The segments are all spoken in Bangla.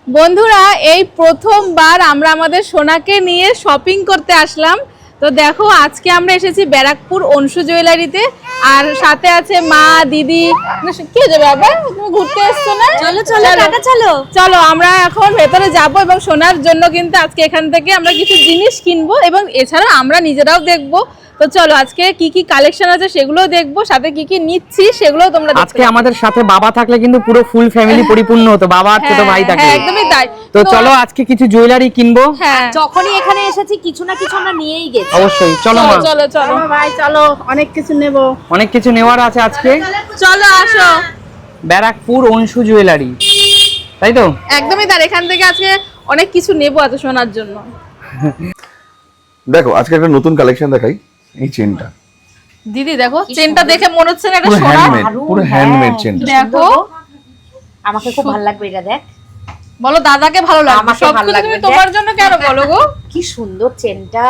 বন্ধুরা এই প্রথমবার আমরা আমাদের সোনাকে নিয়ে শপিং করতে আসলাম। তো দেখো আজকে আমরা এসেছি ব্যারাকপুর অংশু জুয়েলারিতে, আর সাথে আছে মা, দিদি। কি হয়ে যাবে বাবা, তুমি ঘুরতে এসছো না? চলো চলো কাকা চলো চলো আমরা এখন ভেতরে যাব এবং সোনার জন্য কিন্তু আজকে এখান থেকে আমরা কিছু জিনিস কিনবো এবং এছাড়া আমরা নিজেরাও দেখবো। তো চলো আজকে কি কি কালেকশন আছে সেগুলোও দেখবো, সাথে কি কি নিচ্ছি সেগুলোও তোমরা দেখতে আজকে আমাদের সাথে বাবা থাকলে কিন্তু পুরো ফুল ফ্যামিলি পরিপূর্ণ হতো, বাবা আর ছোট ভাই থাকলে। একদমই তাই। তো চলো আজকে কিছু জুয়েলারি কিনবো। হ্যাঁ যখনই এখানে এসেছি কিছু না কিছু আমরা নিয়েই গেছি। অবশ্যই চলো মা, চলো চলো ভাই চলো, অনেক কিছু নেব। অনেক কিছু নেওয়ার আছে আজকে। চলো আসো। ব্যারাকপুর অংশু জুয়েলারি, তাই তো? একদমই তার, এখান থেকে আজকে অনেক কিছু নেবো আছে শোনার জন্য। দেখো আজকে একটা নতুন কালেকশন দেখাই। এই চেনটা দিদি দেখো চেনটা দেখে মনে হচ্ছে না এটা পুরো সোনা। হ্যান্ডমেড, পুরো হ্যান্ডমেড চেনটা। দেখো আমাকে খুব ভালো লাগবে এটা, দেখ বলো দাদাকে ভালো লাগবে, আমাকে সব ভালো কিছু লাগবে, তুমি দেখ। তোমার জন্য কেন বলো গো? কি সুন্দর চেনটা,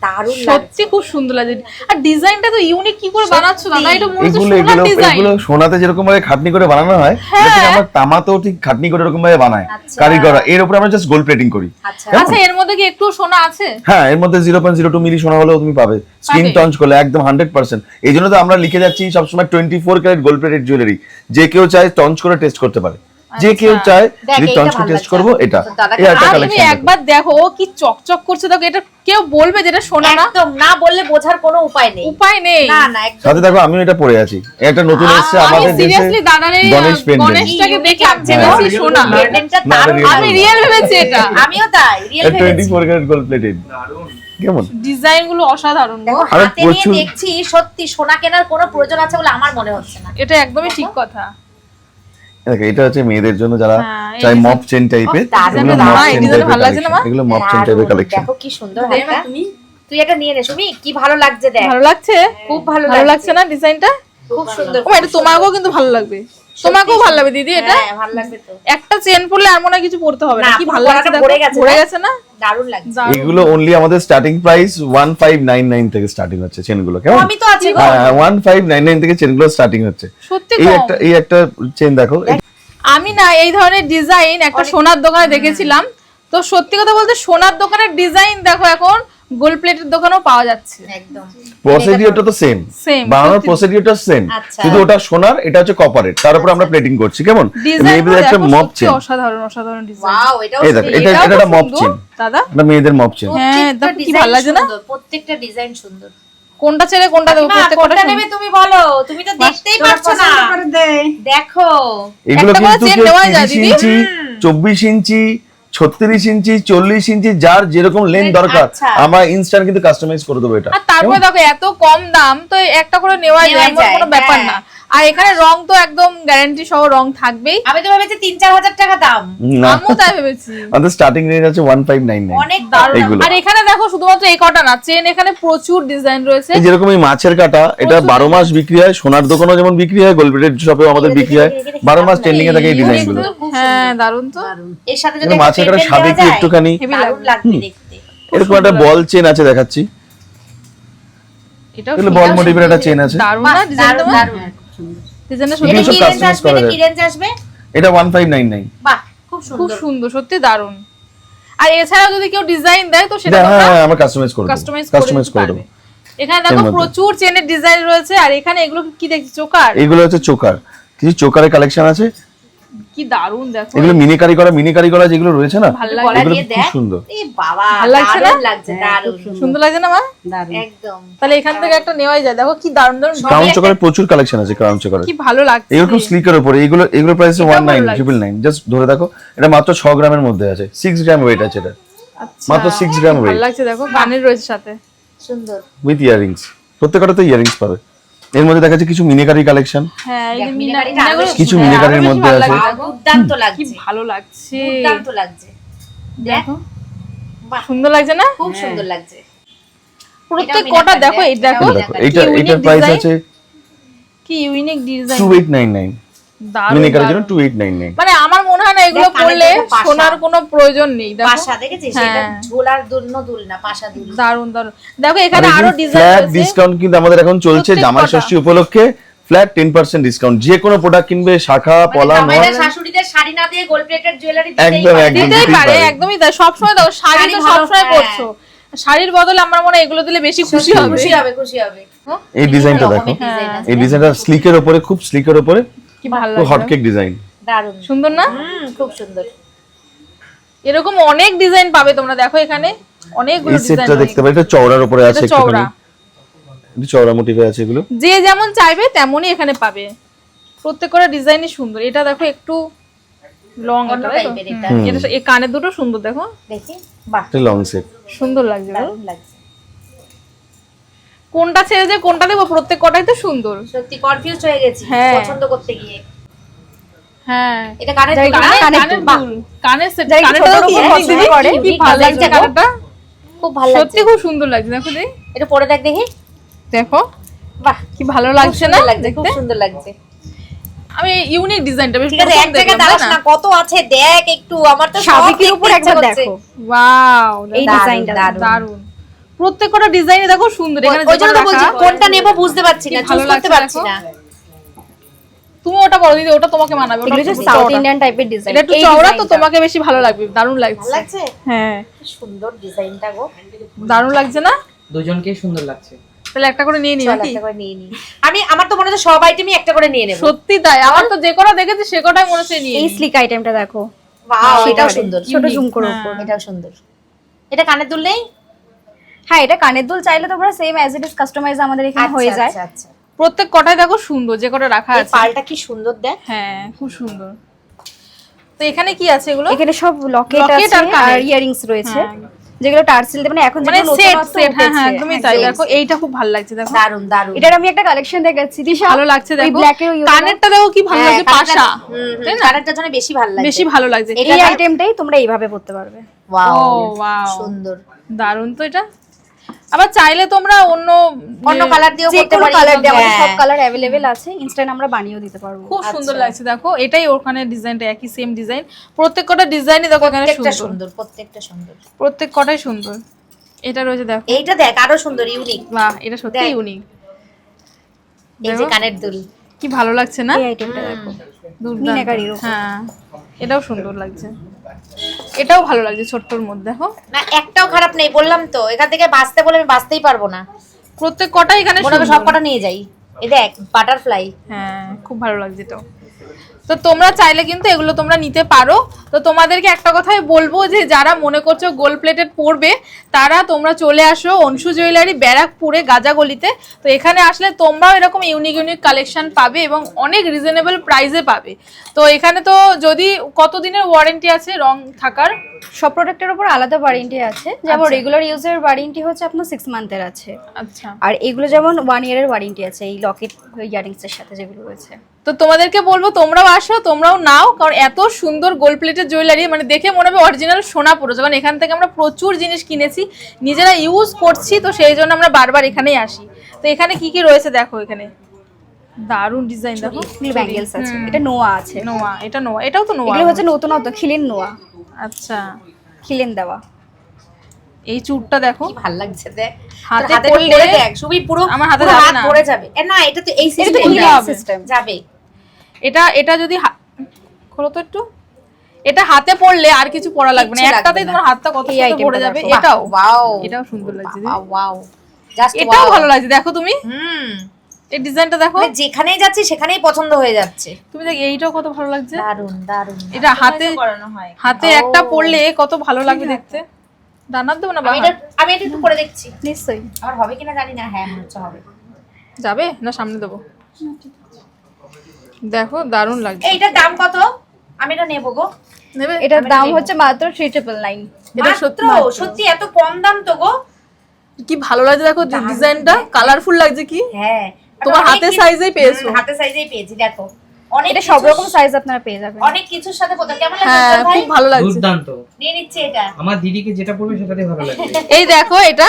দারুণ লাগছে। সত্যি খুব সুন্দর লাগছে, আর ডিজাইনটা তো ইউনিক। কি করে বানাচ্ছো দাদা? এটা মনে হচ্ছে এগুলো সোনার এগুলো ডিজাইন। এগুলো সোনাতে যেরকম ভাবে খাটনি করে বানানো হয়, ঠিক আমার তামাতেও ঠিক খাটনি করে এরকম ভাবে বানায় আচ্ছা। কারিগররা। এর উপরে আমরা জাস্ট গোল্ড প্লেটিং করি। আচ্ছা আচ্ছা এর মধ্যে কি একটু সোনা আছে? হ্যাঁ, এর মধ্যে 0.02 মিলি সোনা হলেও তুমি পাবে, স্ক্রিন টঞ্চ করলে একদম 100%। এই জন্য তো আমরা লিখে যাচ্ছি সবসময় 24 ক্যারেট গোল্ড প্লেটেড জুয়েলারি। যে কেউ চায় টঞ্চ করে টেস্ট করতে পারে, যে কেউ চায় দেখ, যদি এইটা টঞ্চ করে ভালো টেস্ট লাগছে। করবো এটা। তো দাদাকে এই একটা আর তুমি কালেকশন একবার দেখো ও কি চকচক করছে, দেখো এটা কেউ বলবে যেটা সোনা না? একদম না বললে বোঝার কোনো উপায় নেই। উপায় নেই। না না একদম সাথে দেখো আমিও এটা পরে আছি। একটা নতুন এসেছে আমি আমাদের দেশে, সিরিয়াসলি দাদার এই গণেশ পেন্ডেন্ট। গণেশটাকে দেখে হ্যাঁ, ভেবেছি সোনা। পেন্ডেন্টটা না, দারুণ। real আমি রিয়েল ভেবেছি এটা। আমিও তাই রিয়েল ভেবেছি। 24 ক্যারেট গোল্ড প্লেটেড। কেমন? ডিজাইন গুলো অসাধারণ গো। দেখো আরে হাতে নিয়ে প্রচুর- দেখছি সত্যি সোনা কেনার কোনো প্রয়োজন আছে বলে আমার মনে হচ্ছে না। এটা একদমই ঠিক কথা। দেখো এটা হচ্ছে মেয়েদের জন্য যারা হ্যাঁ, এই চাই design- মপ চেন টাইপের। দারুণ, এগুলো দারুণ। মপ এই চেন design টাইপের ভালো লাগছে না, মা? কালেকশন। এগুলো মপ চেন দারুণ। টাইপের কালেকশন। দেখো কি সুন্দর হাতটা। তুই এটা নিয়ে নে সুমি, কি ভালো লাগছে দেখ। ভালো লাগছে? খুব ভালো ভালো লাগছে না ডিজাইনটা? খুব সুন্দর। ও এটা তোমাকেও কিন্তু ভালো লাগবে, তোমাকেও ভালো লাগবে দিদি। এটা হ্যাঁ ভালো লাগবে তো। একটা চেন পরলে আর মনে হয় কিছু পড়তে হবে না। না, কি পুরো ভালো লাগছে গলাটা দেখো, ভরে গেছে ভরে না? গেছে না? দারুণ লাগছে। দারুণ। এগুলো অনলি আমাদের স্টার্টিং প্রাইস 1599 থেকে স্টার্টিং হচ্ছে চেনগুলো। কেমন? আমি তো আছি গো। হ্যাঁ 1599 থেকে চেনগুলো স্টার্টিং হচ্ছে। সত্যি এই কম। একটা এই একটা চেন দেখো। আমি না এই ধরনের ডিজাইন একটা সোনার দোকানে দেখেছিলাম, তো সত্যি কথা বলতে সোনার দোকানের ডিজাইন দেখো এখন গোল্ড প্লেটের দোকানেও পাওয়া যাচ্ছে। একদম প্রসিডিউরটা তো সেম, Same, বানানোর সত্যি। প্রসিডিউরটা সেম, আচ্ছা। শুধু ওটা সোনার, এটা হচ্ছে কপারের, তার উপর আমরা প্লেটিং করছি। কেমন? ডিজাইন মেয়েদের একটা মপ চেন। অসাধারণ অসাধারণ ডিজাইন। ওয়াও এটাও এই দেখো, এটা এটাও এটা খুব একটা মপ সুন্দর। চেন, দাদা এটা মেয়েদের মপ চেন। হ্যাঁ, দেখো কি ভালো লাগছে না? প্রত্যেকটা ডিজাইন সুন্দর। কোনটা ছেড়ে কোনটা দেবো? মা, প্রত্যেকটা কোনটা নেবে তুমি বলো, তুমি তো দেখতেই পারছো না। দেখো এগুলো একটা করে কিন্তু চেন কেউ নেওয়া যায় 30 দিদি? ইঞ্চি, 24 ইঞ্চি, 36 ইঞ্চি, 40 ইঞ্চি, যার যেরকম লেন্থ দরকার আচ্ছা। আমরা ইনস্ট্যান্ট কিন্তু কাস্টমাইজ করে দেবো এটা। আর তারপরে দেখো এত কম দাম, তো একটা করে নেওয়া যায়, নেওয়াই এমন যায়, কোনো ব্যাপার হ্যাঁ। না। আর এখানে রং তো একদম গ্যারান্টি সহ রং থাকবেই। আমি তো ভেবেছি 3-4 হাজার টাকা দাম। না, আমিও তাই ভেবেছি। আমাদের স্টার্টিং রেঞ্জ আছে 1599। অনেক দারুণ। এগুলো। আর এখানে দেখো শুধুমাত্র এই কটা না, চেন এখানে প্রচুর ডিজাইন রয়েছে। এই যেরকম এই মাছের কাটা, এটা 12 মাস বিক্রি হয়, সোনার দোকানেও যেমন বিক্রি হয়, গোল্ড প্লেটেড শপেও আমাদের বিক্রি হয়। 12 মাস ট্রেন্ডিং এ থাকে এই ডিজাইন গুলো। হ্যাঁ দারুণ তো। এর সাথে যদি কিন্তু মাছের কাটা সাদে কি একটুখানি হেভি দারুণ লাগবে। লাগবে দেখতে। এরকম একটা বল চেন আছে, দেখাচ্ছি। এটাও এগুলো বল মোটিভের একটা চেন আছে। দারুণ বাহ, না ডিজাইনটা? দারুণ, দারুণ। ডিজাইনটা এগুলো সত্যি এটা সব কি রেঞ্জ customize আসবে? করা এটা যায়। কি রেঞ্জ আসবে? এটা 1599। বাহ খুব খুব সুন্দর। সুন্দর, সত্যি দারুণ। আর এছাড়াও যদি কেউ ডিজাইন দেয় তো সেটা হ্যাঁ তোমরা হ্যাঁ, আমরা কাস্টমাইজ করে দেব, কাস্টমাইজ কাস্টমাইজ করে দেব। এখানে দেখো এর মধ্যে। প্রচুর চেনের ডিজাইন রয়েছে, আর এখানে এগুলো কি দেখছি চোকার, এগুলো হচ্ছে চোকার, কিছু চোকারের কালেকশন আছে। কি দারুণ দেখো। এগুলো মিনি করা যেগুলো রয়েছে না, ভালো গলা লাগে, এগুলো দিয়ে খুব দেখ। সুন্দর। এই বাবা ভালো লাগছে না? দারুণ লাগছে, দারুণ। সুন্দর লাগছে না মা? একদম। তাহলে এখান থেকে একটা নেওয়াই যায়। দেখো কি দারুণ দারুণ ক্রাউন চোকারের প্রচুর কালেকশন আছে, ক্রাউন চোকারের। কি ভালো লাগছে। এরকম স্লিকের উপরে এগুলো প্রাইস এটাও ভালো 19999। জাস্ট ধরে দেখো, এটা মাত্র 6 গ্রামের মধ্যে আছে, 6 গ্রাম ওয়েট আছে এটা, আচ্ছা, মাত্র 6 গ্রাম ভালো ওয়েট লাগছে দেখো, কানের রয়েছে সাথে। সুন্দর। With earrings. প্রত্যেকটাতে ইয়ারিংস পাবে। এর মধ্যে দেখাচ্ছে কিছু মিনিকারি কালেকশন, হ্যাঁ এই যে দেখ, মিনারি মিনারিটা আরো কিছু হ্যাঁ, মিনিকারির আরো বেশি মধ্যে ভালো আছে। লাগছে। বাহ, দুর্দান্ত কি লাগছে, ভালো লাগছে, দুর্দান্ত লাগছে। দেখ দেখো বাহ সুন্দর লাগছে না? খুব সুন্দর লাগছে। প্রত্যেক এটাও কটা মিনাকারি, দেখো, এই দেখো দেখো কি এইটা unique এটার প্রাইস design। আছে কি ইউনিক ডিজাইন, 2899। দারুণ মিনিকারির জন্য দারুণ। 2899। মানে আমার মনে হয় না এগুলো দেখ, কানের পরলে দেখো পাশা। সোনার কোনো প্রয়োজন নেই। দেখো পাশা দেখেছিস? এটা হ্যাঁ। ঝোলার দুল না পাশা দুল। দারুণ দারুণ। দেখো এখানে আর আরো এখানে ডিজাইন ফ্ল্যাট আছে। ডিসকাউন্ট কিন্তু আমাদের এখন চলছে প্রত্যেক জামাই কটা। ষষ্ঠী উপলক্ষে। Flat 10% discount. যে কোনো প্রোডাক্ট কিনবে শাখা পলা আমাদের শাশুড়িদের শাড়ি না দিয়ে গোল্ড প্লেটেড জুয়েলারি একদম একদম দিতেই পারে, একদমই তাই। সবসময় দেখো শাড়ি শাড়ি তো ভালো, সবসময় হ্যাঁ। পরছো, শাড়ির বদলে আমার মনে হয় এগুলো দিলে বেশি খুশি হবে। খুশি হবে, খুশি হবে। এই ডিজাইনটা দেখো, এই ডিজাইনটা স্লিকের উপরে, খুব স্লিকের উপরে, কি ভালো খুব হট লাগছে, কেক ডিজাইন, দারুণ সুন্দর না? খুব সুন্দর। এরকম অনেক ডিজাইন পাবে তোমরা, দেখো এখানে অনেকগুলো এই ডিজাইন সেটটা দেখতে পাবে, এটা চওড়ার উপরে আছে, এটা চওড়া, একটুখানি এটা চওড়া মোটিভে আছে। এগুলো যে যেমন চাইবে তেমনই এখানে পাবে, প্রত্যেকটা ডিজাইনই সুন্দর। এটা দেখো একটু লং, অন্য টাইপের এটা। এটা এই কানের দুটো সুন্দর, দেখো দেখি, বাহ এটা লং সেট, সুন্দর লাগছে। দেখো দারুণ লাগছে। কোনটা ছেড়ে যে কোনটা দেবো, প্রত্যেক কটাই তো সুন্দর। সত্যি কনফিউজ হয়ে গেছি হ্যাঁ। পছন্দ করতে গিয়ে। হ্যাঁ, এটা কানের দুল, কানের দুল, কানের সেট, যাই কানেরটা ছোট কি করে unique পছন্দ দিদি? করে, কি ভালো লাগছে গো। কানেরটা, খুব ভালো লাগছে। সত্যি খুব সুন্দর লাগছে। দেখো দিদি, এটা পরে দেখ দেখি, দেখো বাহ কি ভালো লাগছে লাগছে না না লাগছে, খুব দেখতে? সুন্দর লাগছে। আমি ইউনিক ডিজাইনটা বেশ ঠিক আছে, এক জায়গায় দাঁড়াস না, কত আছে দেখ একটু, আমার তো সব সাবিকের উপর দেখতে একবার ইচ্ছে করছে। দেখো, ওয়াও, এই দারুণ, ডিজাইনটা দারুণ। দারুণ। প্রত্যেকটা ডিজাইনে দেখো সুন্দর, এখানে ওই জন্য তো যেগুলো বলছি রাখা- কোনটা নেব বুঝতে পারছি কি না, ভালো চুজ করতে লাগছে পারছি দেখো। না। তুমি ওটা বলো দিদি, ওটা তোমাকে মানাবে, ওটা এগুলো যে একটু সাউথ চওড়া। ইন্ডিয়ান টাইপের ডিজাইন, এটা একটু চওড়া তো তোমাকে বেশি ভালো লাগবে, দারুণ ভালো লাগছে। লাগছে, হ্যাঁ, কি সুন্দর ডিজাইনটা গো। দারুণ লাগছে না? দুজনকেই সুন্দর লাগছে। তাহলে একটা করে নিয়ে নি চল নাকি? একটা করে নিয়ে নি। আমার তো মনে হচ্ছে সব আইটেমই একটা করে নিয়ে নেব। সত্যি তাই, আমার তো যে কটা দেখেছি সে কটাই মনে হচ্ছে নিয়ে এই নিই। স্লিক আইটেমটা দেখো, ওয়াও, এটাও সুন্দর, ছোট জুম করে হ্যাঁ। উপর। এটাও সুন্দর। এটা কানের দুল নেই? হ্যাঁ, এটা কানের দুল চাইলে তোমরা same as it is customise আমাদের এখানে হয়ে যায়। আচ্ছা আচ্ছা। প্রত্যেক কটাই দেখো সুন্দর, যে কটা রাখা এই আছে। পালটা কি সুন্দর দেখ। হ্যাঁ, খুব সুন্দর। তো এখানে কি আছে এগুলো? এখানে সব লকেট Locket আছে আর কানের। আর ইয়ারিংস রয়েছে, হ্যাঁ। যেগুলো টার্সেল মানে এখন মানে যেগুলো সেট নতুনত্ব সেট, হ্যাঁ হ্যাঁ উঠেছে। একদমই তাই। দেখো এইটা খুব ভালো লাগছে, দেখো দারুন দারুন। এটার আমি একটা কালেকশন দেখাচ্ছি, দিশা ভালো লাগছে। ওই দেখো ব্ল্যাক এর ওই কানেরটা দেখো কি ভালো লাগছে, পাশা, তাই না? কানেরটার জন্য বেশি ভালো লাগে। বেশি ভালো লাগছে। এটা এই আইটেমটাই তোমরা এইভাবে পড়তে পারবে। ওয়াও ও ওয়াও, সুন্দর। দারুণ তো এটা। আবার চাইলে তোমরা অন্য অন্য কালার দিয়েও যে করতে কোনো পারি। কালার দিয়ে আমাদের সব হ্যাঁ। কালার অ্যাভেলেবেল আছে, ইনস্ট্যান্ট আমরা বানিয়েও দিতে পারবো। খুব সুন্দর লাগছে। দেখো এটাই ওখানে ডিজাইনটা একই সেম ডিজাইন, প্রত্যেকটা ডিজাইনই দেখো এখানে প্রত্যেকটা সুন্দর, সুন্দর, প্রত্যেকটা সুন্দর। প্রত্যেক কটাই সুন্দর। এটা রয়েছে দেখো, এইটা দেখ আরো সুন্দর, ইউনিক। বাহ এটা সত্যি দেখ। ইউনিক। এই যে কানের দুল, কি ভালো লাগছে না? এই আইটেমটা দেখো, দুর্দান্ত। মিনাকারির উপর। হ্যাঁ, এটাও সুন্দর লাগছে, এটাও ভালো লাগছে ছোট্টর মধ্যে। দেখো না একটাও খারাপ নেই, বললাম তো এখান থেকে বাঁচতে বলে আমি বাঁচতেই পারবো না, প্রত্যেক কটাই এখানে মনে হবে সুন্দর। সব কটা নিয়ে যাই। এই দেখ বাটারফ্লাই, হ্যাঁ খুব ভালো লাগছে এটাও। তো তোমরা চাইলে কিন্তু এগুলো তোমরা নিতে পারো। তো তোমাদেরকে একটা কথাই বলবো, যে যারা মনে করছো গোল্ড প্লেটেড পরবে তারা তোমরা চলে আসো অনসু জুয়েলারি, ব্যারাকপুরে গাজাগলিতে। তো এখানে আসলে তোমরাও এরকম ইউনিক ইউনিক কালেকশন পাবে এবং অনেক রিজনেবল প্রাইসে পাবে। তো এখানে তো যদি কতদিনের ওয়ারেন্টি আছে রং থাকার? সব প্রোডাক্টের উপর আলাদা ওয়ারেন্টি আছে, যেমন আচ্ছা। রেগুলার ইউজের ওয়ারেন্টি হচ্ছে আপনার 6 মান্থের আছে, আচ্ছা, আর এগুলো যেমন 1 ইয়ারের ওয়ারেন্টি আছে এই লকেট ইয়ারিংস এর সাথে যেগুলো রয়েছে। তো তোমাদেরকে বলবো তোমরাও আসো, তোমরাও নাও, কারণ এত সুন্দর গোল্ড প্লেটেড জুয়েলারি মানে দেখে মনে হবে অরিজিনাল সোনা পড়েছে। কারণ এখান থেকে আমরা প্রচুর জিনিস কিনেছি, নিজেরা ইউজ করছি, তো সেই জন্য আমরা বারবার এখানেই আসি। তো এখানে কি কি রয়েছে দেখো, এখানে দারুন ডিজাইন দেখো, ব্যাঙ্গেলস আছে, এটা নোয়া আছে, নোয়া, এটা নোয়া, এটাও তো নোয়া। এগুলো হচ্ছে নতুনত্ব খিলেন নোয়া, আচ্ছা, খিলেন দেওয়া। এই চুড়টা দেখো, কি ভালো লাগছে দেখ। হাতে হাতে পরলে পরে দেখ সুবি, পুরো আমার হাতে পুরো যাবে হাত না। ভরে যাবে। এ না এটা তো এই এটা তো সিস্টেম হিলিং সিস্টেম যাবে। এটা এটা যদি খোলো তো একটু, এটা হাতে পড়লে আর কিছু পড়া লাগবে না, কিচ্ছু লাগবে একটাতেই না। তোমার হাতটা কত এই সুন্দর itemটা পড়ে যাবে। দেখো। এটাও ওয়াও, এটাও সুন্দর লাগছে, ওয়াও জাস্ট এটাও ভালো লাগছে। দেখো তুমি হুম, এই ডিজাইনটা দেখো, মানে যেখানেই যাচ্ছি সেখানেই পছন্দ হয়ে যাচ্ছে। তুমি দেখ এইটাও কত ভালো লাগছে। দারুন দারুন। এটা হাতে হাতে ও। একটা পড়লে কত ভালো লাগবে দেখতে। দানার দেবো না আমি এটা একটু করে দেখছি, নিশ্চয়ই। আমার হবে কিনা জানি না। হ্যাঁ মনে হচ্ছে হবে। যাবে না, সামনে দেবো। দেখো দারুণ লাগছে। এইটার দাম কত? আমি এটা নেবো গো। নেবে? এটার দাম হচ্ছে মাত্র 3999। এটা মাত্র সত্যি এত কম দাম তো গো। কি ভালো লাগছে দেখো, ডিজাইনটা কালারফুল লাগছে কি। হ্যাঁ তোমার হাতের সাইজেই পেয়েছো। হাতের সাইজেই পেয়েছি দেখো। অনেক এটা সব রকম সাইজ আপনারা পেয়ে যাবেন। অনেক কিছুর সাথে পোতা। কেমন হ্যাঁ লাগছে ভাই? খুব ভালো লাগছে। দুর্দান্ত। নিয়ে নিচ্ছে এটা। আমার দিদিকে যেটা পড়বে সেটাতে ভালো লাগবে। এই দেখো এটা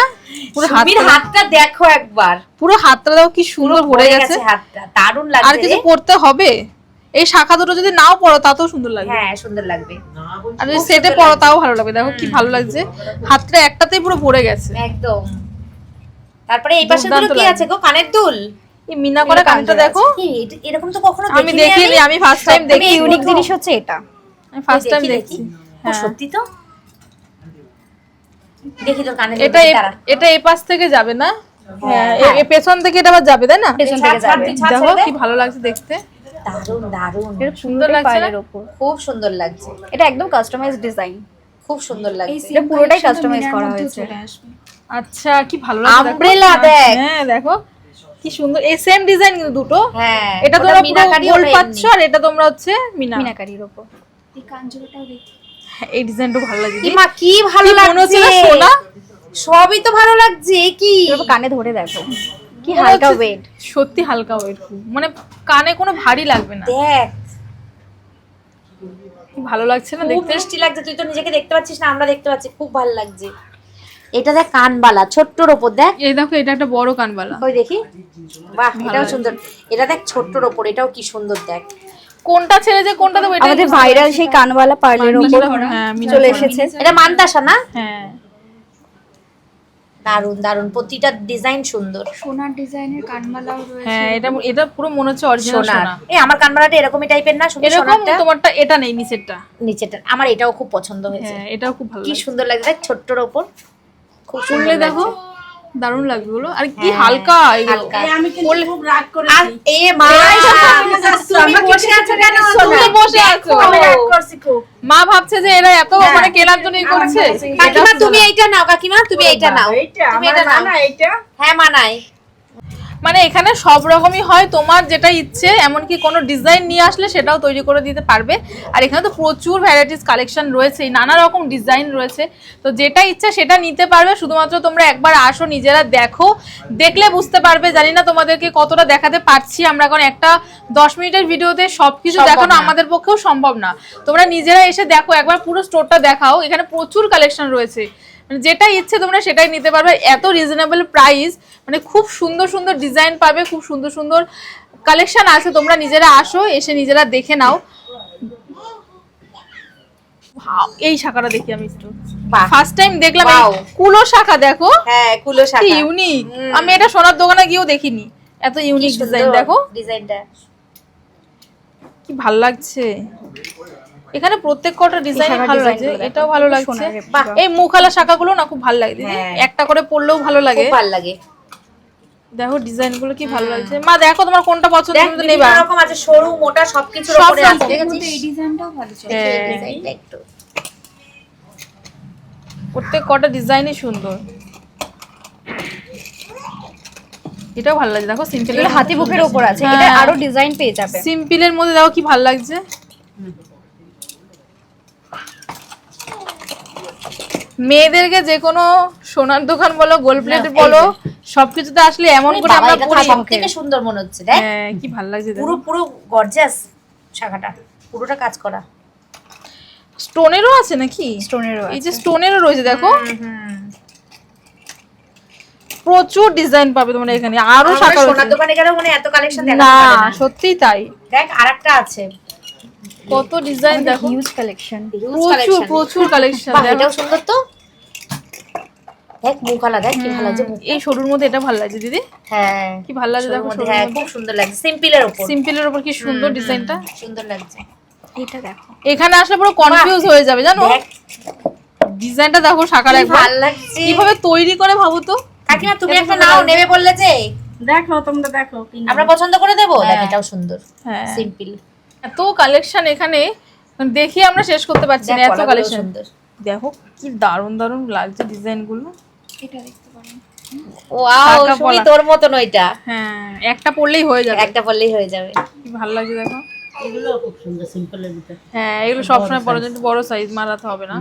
পুরো সুবির হাতটা দেখো একবার, পুরো হাতটা দেখো কি সুন্দর ভরে গেছে। হাতটা দারুণ আর লাগছে কিছু রে। পড়তে হবে? এই শাখা দুটো যদি নাও পড়ো তাতেও সুন্দর লাগবে, হ্যাঁ সুন্দর লাগবে আর যদি সেটে পড়ো তাও ভালো লাগবে। দেখো কি ভালো লাগছে, হাতটা একটাতেই পুরো ভরে গেছে। একদম। তারপরে এই পাশে গুলো দুর্দান্ত কি লাগছে। আছে গো? কানের দুল। এই মিনা করা কানেরটা দেখো, এরকম তো কখনো আমি দেখিনি, আমি ফার্স্ট টাইম দেখি। ইউনিক জিনিস হচ্ছে এটা, আমি ফার্স্ট টাইম দেখছি। সত্যি তো দেখি তোর কানে এটা এটা এই পাশ থেকে যাবে না? হ্যাঁ, এই পেছন থেকে এটা আবার যাবে, তাই না? পেছন থেকে যাবে। দেখো কি ভালো লাগছে দেখতে, দারুন দারুন, সুন্দর লাগছে না? পায়ের উপর খুব সুন্দর লাগছে, এটা একদম কাস্টমাইজ ডিজাইন, খুব সুন্দর লাগছে। এটা পুরোটাই কাস্টমাইজ করা হয়েছে। আচ্ছা, কি ভালো লাগছে দেখো। Umbrella দেখ। হ্যাঁ দেখো কি সুন্দর, এই সেম ডিজাইন কিন্তু দুটো। হ্যাঁ, এটা ওটা তোমরা মিনাকারি, গোল্ড ওটা পাচ্ছ, আর এটা তোমরা হচ্ছে মিনা। মিনাকারির উপর। হ্যাঁ, এই ডিজাইনটা ভালো লাগছে। কি মা, কি ভালো মনে হচ্ছে লাগছে, না সোনা? সবই তো ভালো লাগছে। কি এরকম কানে ধরে দেখো কি মনে হালকা হচ্ছে- ওয়েট, সত্যি হালকা ওয়েট, মানে কানে কোনো ভারী লাগবে না। দেখ, কি ভালো লাগছে না খুব দেখতে? মিষ্টি লাগছে। তুই তো নিজেকে দেখতে পাচ্ছিস না, আমরা দেখতে পাচ্ছি, খুব ভালো লাগছে। এটা দেখ কানবালা, ছোট্টর ওপর দেখ, এই দেখো, এটা একটা বড় কানবালা। ওই দেখি, বাহ, এটাও সুন্দর। এটা দেখ ছোট্টর ওপর, এটাও কি সুন্দর দেখ। কোনটা ছেড়ে যে কোনটা দেবো, এটা আমাদের ভাইরাল সেই কানওয়ালা পার্লের উপর হ্যাঁ, মিনা চলে করা। এসেছে। এটা মানতাসা না? হ্যাঁ, দারুন দারুন, প্রতিটা ডিজাইন সুন্দর। সোনার ডিজাইনের কানওয়ালাও রয়েছে। হ্যাঁ, এটা এটা পুরো মনে হচ্ছে অরিজিনাল সোনার, সোনা। এই আমার কানবালাটা এরকমই টাইপের না, শুধু এরকম সোনারটা তোমারটা এটা নেই, নিচেরটা। নিচেটা। আমার এটাও খুব পছন্দ হয়েছে, হ্যাঁ, এটাও খুব ভালো কি লাগছে। সুন্দর লাগছে দেখ, ছোট্টর ওপর খুব সুন্দর শুনলে দেখো লাগছে। দারুণ লাগবে বলো, আর কি হ্যাঁ, হালকা এগুলো। হালকা। আমি কিন্তু খুব রাগ আর করেছি। এ মা, তুমি বসে আছো কেন? তুমি তো বসে আছো। আমি রাগ করছি খুব। মা ভাবছে যে এরা এত মানে কেনার জন্যই করছে। কাকিমা তুমি এইটা নাও, কাকিমা তুমি এইটা নাও, এইটা তুমি আমার এটা নাও। মানা, এইটা হ্যাঁ মানায়। মানে এখানে সব রকমই হয়, তোমার যেটা ইচ্ছে, এমনকি কোনো ডিজাইন নিয়ে আসলে সেটাও তৈরি করে দিতে পারবে। আর এখানে তো প্রচুর ভ্যারাইটিস কালেকশন রয়েছে, নানা রকম ডিজাইন রয়েছে, তো যেটা ইচ্ছা সেটা নিতে পারবে। শুধুমাত্র তোমরা একবার আসো, নিজেরা দেখো, দেখলে বুঝতে পারবে। জানি না তোমাদেরকে কতটা দেখাতে পারছি আমরা, কারণ একটা 10 মিনিটের ভিডিওতে সবকিছু সম্ভব দেখানো না। আমাদের পক্ষেও সম্ভব না। তোমরা নিজেরা এসে দেখো, একবার পুরো স্টোরটা দেখাও, এখানে প্রচুর কালেকশন রয়েছে, মানে যেটা ইচ্ছে তোমরা সেটাই নিতে পারবে। এত রিজনেবল প্রাইস, মানে খুব সুন্দর সুন্দর ডিজাইন পাবে, খুব সুন্দর সুন্দর কালেকশন আছে। তোমরা নিজেরা আসো, এসে নিজেরা দেখে নাও। এই শাখাটা দেখি আমি একটু, বাহ। ফার্স্ট টাইম দেখলাম। এই Wow. কুলো শাখা দেখো, হ্যাঁ, কুলো কি শাখা, ইউনিক। আমি এটা সোনার দোকানে গিয়েও দেখিনি, এত ইউনিক ডিজাইন। দেখো ডিজাইনটা কি ভালো লাগছে। এখানে প্রত্যেক কটা ডিজাইন শাখার ভালো design লাগছে, গুলো দেখো, এটাও ভালো খুব লাগছে। সোনার replica। বাহ, এই মুখালা শাখাগুলো না খুব ভালো লাগে দিদি। হ্যাঁ। একটা করে পরলেও ভালো লাগে। খুব ভালো লাগে। দেখো ডিজাইন গুলো কি ভালো লাগছে। মা দেখো তোমার কোনটা পছন্দ, দেখ তুমি তো বিভিন্ন নেবা। রকম আছে, সরু মোটা সবকিছুর সব উপরে আছে, রকম। দেখেছিস? এই ডিজাইনটাও ভালো ছিল। দেখি এই হ্যাঁ। ডিজাইনটা একটু। প্রত্যেক কটা ডিজাইনই সুন্দর। এটাও ভালো লাগছে, দেখো সিম্পল। এগুলো হাতি বুকের উপর আছে, হ্যাঁ। এটা আরো ডিজাইন পেয়ে যাবে। সিম্পলের মধ্যে দেখো কি ভালো লাগছে। মেয়েদেরকে যে কোনো সোনার দোকান বলো, গোল্ড প্লেট এই বলো, যে। সবকিছুতে আসলে এমন করে বাবা, আমরা এটা তো পরি। সবথেকে সুন্দর মনে হচ্ছে, দেখ হ্যাঁ, কি ভালো লাগছে দেখো। পুরো পুরো গর্জিয়াস শাখাটা, পুরোটা কাজ করা। স্টোনেরও আছে নাকি? স্টোনেরও এই আছে। যে স্টোনেরও রয়েছে দেখো, প্রচুর ডিজাইন পাবে তোমরা এখানে। আরো আমরা শাখা সোনার রয়েছে। দোকানে গেলেও মনে হয় এত কালেকশন না, দেখাতে পারে না। সত্যিই তাই, দেখ আরেকটা আছে, কত ডিজাইন দেখো, হিউজ কালেকশন। হিউজ প্রচুর কালেকশন। প্রচুর কালেকশন। বাহ, এটাও সুন্দর তো। দেখ মুখালা, দেখ কি ভালো লাগছে মুখ। এই সরুর মধ্যে এটা ভালো লাগছে দিদি, হ্যাঁ, কি ভালো লাগছে দেখো। সরুর মধ্যে, হ্যাঁ খুব সুন্দর লাগছে, সিম্পলের উপর সিম্পলের উপর কি সুন্দর ডিজাইনটা। সুন্দর লাগছে। এটা দেখো, এখানে আসলে পুরো কনফিউজ হয়ে যাবে জানো। দেখ ডিজাইনটা দেখো শাখার কি একবার ভালো লাগছে। কিভাবে তৈরি করে ভাবো তো। কাকিমা তুমি একটা নাও, নেবে বললে যে দেখো, তোমরা দেখো কি না। আমরা পছন্দ করে দেবো। দেখ এটাও সুন্দর, হ্যাঁ, সিম্পল। এত কালেকশন এখানে দেখি আমরা শেষ করতে পারছি না, এত কালেকশন। সুন্দর। দেখো কি দারুণ দারুণ লাগছে ডিজাইন গুলো। এটা দেখতে পারেন। ওয়াও, শাখা শুনি পলা। তোর মতন ওইটা। হ্যাঁ, একটা পরলেই হয়ে যাবে। একটা পরলেই হয়ে যাবে। কি ভালো লাগছে দেখো। এগুলো খুব সুন্দর, সিম্পলের ভিতরে। হ্যাঁ, এগুলো সবসময় পরার জন্য বড় সাইজ মারাতে হবে না।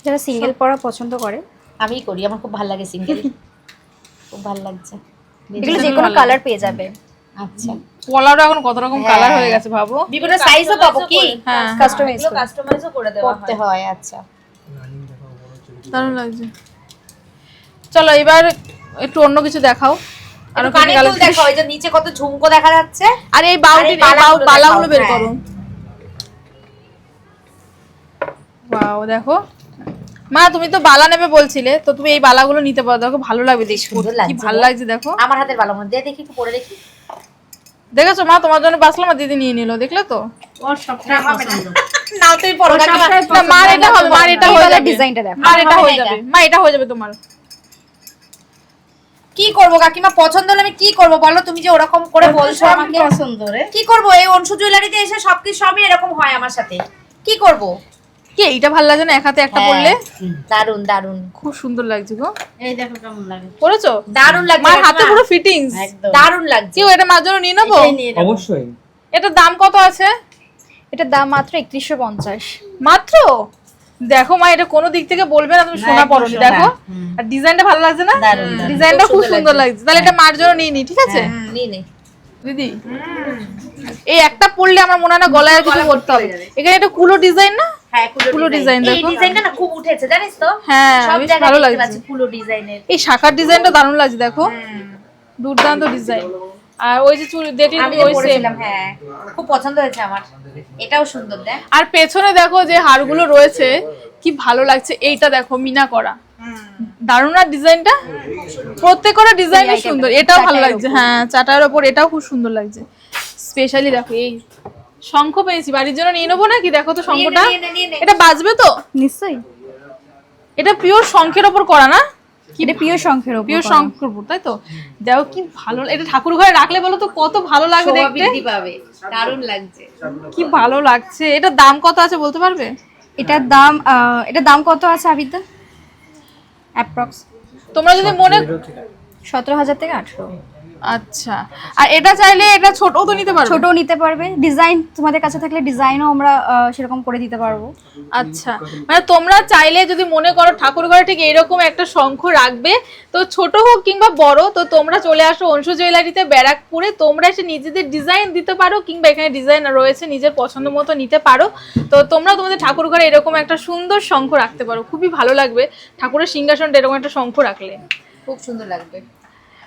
যারা সিঙ্গেল পরা পছন্দ করে, আমিই করি, আমার খুব ভালো লাগে সিঙ্গেল, খুব ভালো লাগছে। এগুলো যে কোনো কালার পেয়ে যাবে। আচ্ছা, পলারও এখন কত রকম কালার হয়ে গেছে ভাবো। বিভিন্ন সাইজও পাবো কি? হ্যাঁ, কাস্টমাইজ কাস্টমাইজও করে দেওয়া করতে হয়। আচ্ছা, দারুণ লাগছে। চলো এবার একটু অন্য কিছু দেখাও। আর আর কানে দুল দেখো, ওই যে নিচে কত ঝুমকো দেখা যাচ্ছে। আর এই বাউটি, আর এই পালাগুলো পালাগুলো দেখাও, বের হ্যাঁ। করো। ওয়াও, দেখো মা তুমি তো বালা নেবে বলছিলে, তো তুমি এই বালাগুলো নিতে পারো, দেখো ভালো লাগবে দেখতে, সুন্দর কি লাগছে ভালো গো। লাগছে দেখো। আমার হাতের ভালো মধ্যে দেখি একটু পরে দেখি। দেখেছো মা, তোমার জন্য বাসলাম আর দিদি নিয়ে নিল, দেখলে তো। ওর সবটাই পছন্দ। নাও তুমি পরো ওর কাকিমা। সবটাই না মার এটা হবে, মার এটা হয়ে যাবে, ডিজাইনটা দেখো। মার এটা আমার হয়ে এটা। যাবে, মা এটা হয়ে যাবে তোমার। কি করব কাকিমা, পছন্দ হলে আমি কি করব বলো? তুমি যে ওরকম করে বলছো সব আমাকে, পছন্দ রে। কি করব? এই অংশু জুয়েলারিতে এসে সবই এরকম হয় আমার সাথে, কি করব? কি এইটা ভালো লাগছে না, এক হাতে একটা পরলে দারুন দারুন খুব সুন্দর লাগছে গো। এই দেখো কেমন লাগে। পরেছো? দারুন লাগছে মার হাতে কাকিমা। পুরো ফিটিংস, একদম। দারুন লাগছে। কি এটা মার জন্য নিয়ে নেবো? এটাই নিয়ে নেবো। অবশ্যই। এটার দাম কত আছে? এটার দাম মাত্র 3150। মাত্র? দেখো মা, এটা কোনো দিক থেকে বলবে না তুমি সোনা একদম পরনি, সোনা। দেখো। আর ডিজাইনটা ভালো লাগছে না? দারুন, দারুন। ডিজাইনটা খুব সুন্দর লাগছে। তাহলে এটা মার জন্য নিয়ে নি, ঠিক আছে নিয়ে নে। দিদি? এই একটা পরলে আমার মনে হয় না গলায় আর কিছু করতে হবে। এখানে একটা কুলো ডিজাইন না? হ্যাঁ কুলো ডিজাইন এই দেখো। ডিজাইনটা না খুব উঠেছে জানিস তো? হ্যাঁ, সব বেশ জায়গায় ভালো দেখতে লাগছে। পাচ্ছি কুলো ডিজাইনের। এই শাখার ডিজাইনটা দারুণ লাগছে দেখো, দুর্দান্ত ডিজাইন। আর ওই যে চুড়ি দেখলি আমি তুমি, যে ওই সেম। পরেছিলাম, হ্যাঁ খুব পছন্দ হয়েছে আমার। এটাও সুন্দর দেখ। আর পেছনে দেখো যে হারগুলো রয়েছে, কি ভালো লাগছে। এইটা দেখো মিনা করা, দারুণ না ডিজাইনটা? প্রত্যেকটা ডিজাইনই সুন্দর। এটাও ভালো লাগছে, হ্যাঁ চাটার ওপর এটাও খুব সুন্দর লাগছে। স্পেশালি দেখো এই শঙ্খ পেয়েছি, বাড়ির জন্য নিয়ে নেবো নাকি? দেখো তো শঙ্খটা, নিয়ে নে। এটা বাজবে তো? নিশ্চয়ই। এটা পিওর শঙ্খের ওপর করা না? এটা পিওর শঙ্খের উপর পিওর করা। শঙ্খের ওপর, তাই তো? দেখো কি ভালো, এটা ঠাকুর ঘরে রাখলে বলো তো কত ভালো লাগবে শোভা দেখতে, বৃদ্ধি পাবে। দারুণ লাগছে। কি ভালো লাগছে। এটার দাম কত আছে বলতে পারবে? এটার দাম কত আছে আবিদা? অ্যাপ্রক্স তোমরা যদি মনে 17,000 থেকে 18। আচ্ছা, আর এটা চাইলে এটা ছোটও তো নিতে পারো? ছোটও নিতে পারবে, ডিজাইন তোমাদের কাছে থাকলে ডিজাইনও আমরা সেরকম করে দিতে পারবো। আচ্ছা, মানে তোমরা চাইলে যদি মনে করো ঠাকুর ঘরে ঠিক এরকম একটা শঙ্খ রাখবে, তো ছোট হোক কিংবা বড়, তো তোমরা চলে আসো অংশু জুয়েলারিতে ব্যারাকপুরে। তোমরা এসে নিজেদের ডিজাইন দিতে পারো, কিংবা এখানে ডিজাইন রয়েছে নিজের পছন্দ মতো নিতে পারো। তো তোমরা তোমাদের ঠাকুর ঘরে এরকম একটা সুন্দর শঙ্খ রাখতে পারো, খুবই ভালো লাগবে ঠাকুরের সিংহাসনটা এরকম একটা শঙ্খ রাখলে, খুব সুন্দর লাগবে।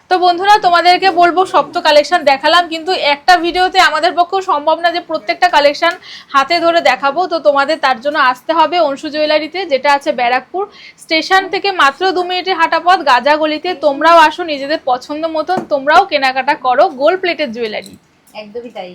তো বন্ধুরা তোমাদেরকে বলবো সব তো কালেকশন দেখালাম, কিন্তু একটা ভিডিওতে আমাদের পক্ষেও সম্ভব না যে প্রত্যেকটা কালেকশন হাতে ধরে দেখাবো। তো তোমাদের তার জন্য আসতে হবে অংশু জুয়েলারিতে, যেটা আছে ব্যারাকপুর স্টেশন থেকে মাত্র 2 মিনিটের হাঁটা পথ, গাজাগলিতে। তোমরাও আসো, নিজেদের পছন্দ মতন তোমরাও কেনাকাটা করো গোল্ড প্লেটের জুয়েলারি। একদমই তাই।